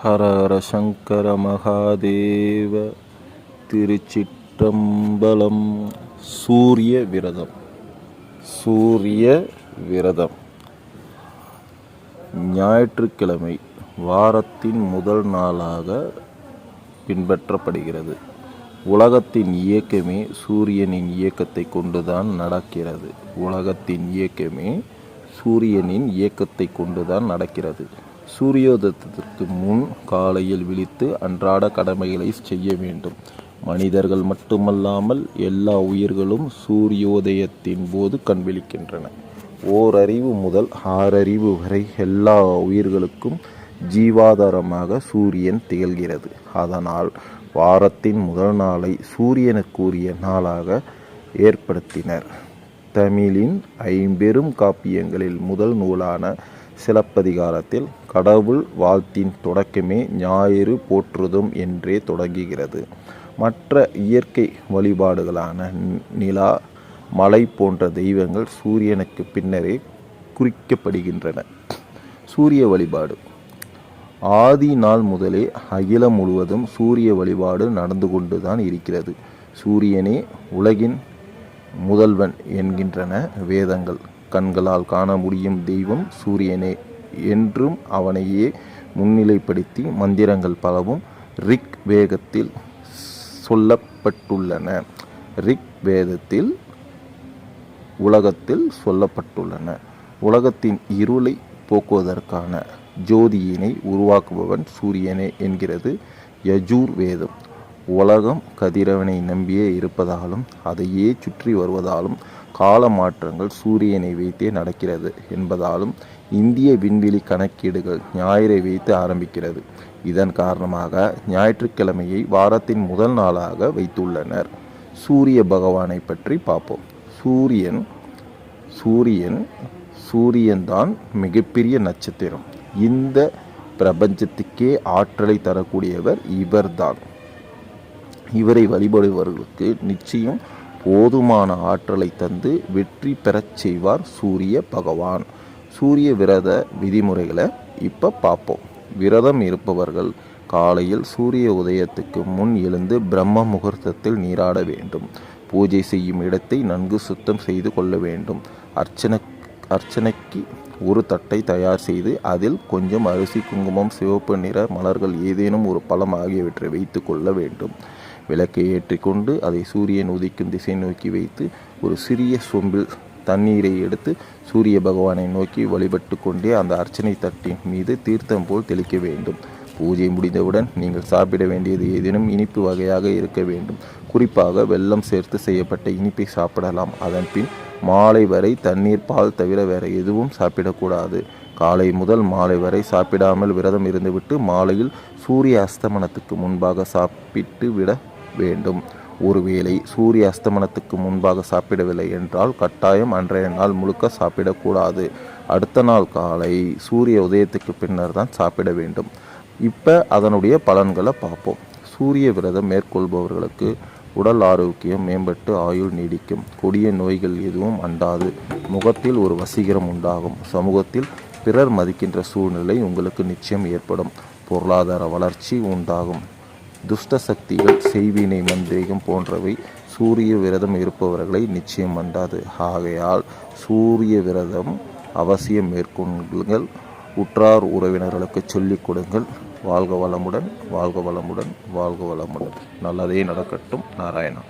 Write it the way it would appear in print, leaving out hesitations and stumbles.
ஹர ஹர சங்கர மகாதேவ. திருச்சிற்றம்பலம். சூரிய விரதம். சூரிய விரதம் ஞாயிற்றுக்கிழமை வாரத்தின் முதல் நாளாக பின்பற்றப்படுகிறது. உலகத்தின் இயக்கமே சூரியனின் இயக்கத்தை கொண்டுதான் நடக்கிறது. உலகத்தின் இயக்கமே சூரியனின் இயக்கத்தை கொண்டுதான் நடக்கிறது. சூரியோதயத்திற்கு முன் காலையில் விழித்து அன்றாட கடமைகளை செய்ய வேண்டும். மனிதர்கள் மட்டுமல்லாமல் எல்லா உயிர்களும் சூரியோதயத்தின் போது கண் விழிக்கின்றன. ஓரறிவு முதல் 6 அறிவு வரை எல்லா உயிர்களுக்கும் ஜீவாதாரமாக சூரியன் திகழ்கிறது. அதனால் வாரத்தின் முதல் நாளை சூரியனுக்குரிய நாளாக ஏற்படுத்தினர். தமிழின் 5 காப்பியங்களில் முதல் நூலான சிலப்பதிகாரத்தில் கடவுள் வாழ்த்தின் தொடக்கமே ஞாயிறு போற்றுதும் என்றே தொடங்குகிறது. மற்ற இயற்கை வழிபாடுகளான நிலா, மலை போன்ற தெய்வங்கள் சூரியனுக்கு பின்னரே குறிக்கப்படுகின்றன. சூரிய வழிபாடு ஆதி நாள் முதலே அகிலம் முழுவதும் சூரிய வழிபாடு நடந்து கொண்டுதான் இருக்கிறது. சூரியனே உலகின் முதல்வன் என்கின்றன வேதங்கள். கண்களால் காண முடியும் தெய்வம் சூரியனே என்றும் அவனையே முன்னிலைப்படுத்தி மந்திரங்கள் பலவும் ரிக் வேகத்தில் சொல்லப்பட்டுள்ளன. ரிக் வேதத்தில் உலகத்தில் சொல்லப்பட்டுள்ளன. உலகத்தின் இருளை போக்குவதற்கான ஜோதியினை உருவாக்குபவன் சூரியனே என்கிறது யஜூர் வேதம். உலகம் கதிரவனை நம்பியே இருப்பதாலும் அதையே சுற்றி வருவதாலும் கால மாற்றங்கள் சூரியனை வைத்தே நடக்கிறது என்பதாலும் இந்திய விண்வெளி கணக்கீடுகள் ஞாயிறை வைத்து ஆரம்பிக்கிறது. இதன் காரணமாக ஞாயிற்றுக்கிழமையை வாரத்தின் முதல் நாளாக வைத்துள்ளனர். சூரிய பகவானை பற்றி பார்ப்போம். சூரியன்தான் மிகப்பெரிய நட்சத்திரம். இந்த பிரபஞ்சத்துக்கே ஆற்றலை தரக்கூடியவர் இவர்தான். இவரை வழிபடுபவர்களுக்கு நிச்சயம் போதுமான ஆற்றலை தந்து வெற்றி பெறச் செய்வார் சூரிய பகவான். சூரிய விரத விதிமுறைகளை இப்போ பார்ப்போம். விரதம் இருப்பவர்கள் காலையில் சூரிய உதயத்துக்கு முன் எழுந்து பிரம்ம முகூர்த்தத்தில் நீராட வேண்டும். பூஜை செய்யும் இடத்தை நன்கு சுத்தம் செய்து கொள்ள வேண்டும். அர்ச்சனைக்கு ஒரு தட்டை தயார் செய்து அதில் கொஞ்சம் அரிசி, குங்குமம், சிவப்பு நிற மலர்கள், ஏதேனும் ஒரு பழம் ஆகியவற்றை வைத்து கொள்ள வேண்டும். விளக்கை ஏற்றிக்கொண்டு அதை சூரியன் உதிக்கும் திசை நோக்கி வைத்து ஒரு சிறிய சொம்பில் தண்ணீரை எடுத்து சூரிய பகவானை நோக்கி வழிபட்டு கொண்டே அந்த அர்ச்சனை தட்டின் மீது தீர்த்தம் போல் தெளிக்க வேண்டும். பூஜை முடிந்தவுடன் நீங்கள் சாப்பிட வேண்டியது ஏதேனும் இனிப்பு வகையாக இருக்க வேண்டும். குறிப்பாக வெல்லம் சேர்த்து செய்யப்பட்ட இனிப்பை சாப்பிடலாம். அதன்பின் மாலை வரை தண்ணீர், பால் தவிர வேற எதுவும் சாப்பிடக்கூடாது. காலை முதல் மாலை வரை சாப்பிடாமல் விரதம் இருந்துவிட்டு மாலையில் சூரிய அஸ்தமனத்துக்கு முன்பாக சாப்பிட்டு விட வேண்டும். ஒருவேளை சூரிய அஸ்தமனத்துக்கு முன்பாக சாப்பிடவில்லை என்றால் கட்டாயம் அன்றைய நாள் முழுக்க சாப்பிடக்கூடாது. அடுத்த நாள் காலை சூரிய உதயத்துக்கு பின்னர் தான் சாப்பிட வேண்டும். இப்போ அதனுடைய பலன்களை பார்ப்போம். சூரிய விரதம் மேற்கொள்பவர்களுக்கு உடல் ஆரோக்கியம் மேம்பட்டு ஆயுள் நீடிக்கும். கொடிய நோய்கள் எதுவும் அண்டாது. முகத்தில் ஒரு வசீகரம் உண்டாகும். சமூகத்தில் பிறர் மதிக்கின்ற சூழ்நிலை உங்களுக்கு நிச்சயம் ஏற்படும். பொருளாதார வளர்ச்சி உண்டாகும். துஷ்ட சக்திகள், செய்வினை, மந்திரிகம் போன்றவை சூரிய விரதம் இருப்பவர்களை நிச்சயம் அண்டாது. ஆகையால் சூரிய விரதம் அவசியம் மேற்கொள்ளுங்கள். உற்றார் உறவினர்களுக்கு சொல்லிக் கொடுங்கள். வாழ்க வளமுடன், வாழ்க வளமுடன், வாழ்க வளமுடன். நல்லதே நடக்கட்டும். நாராயணா.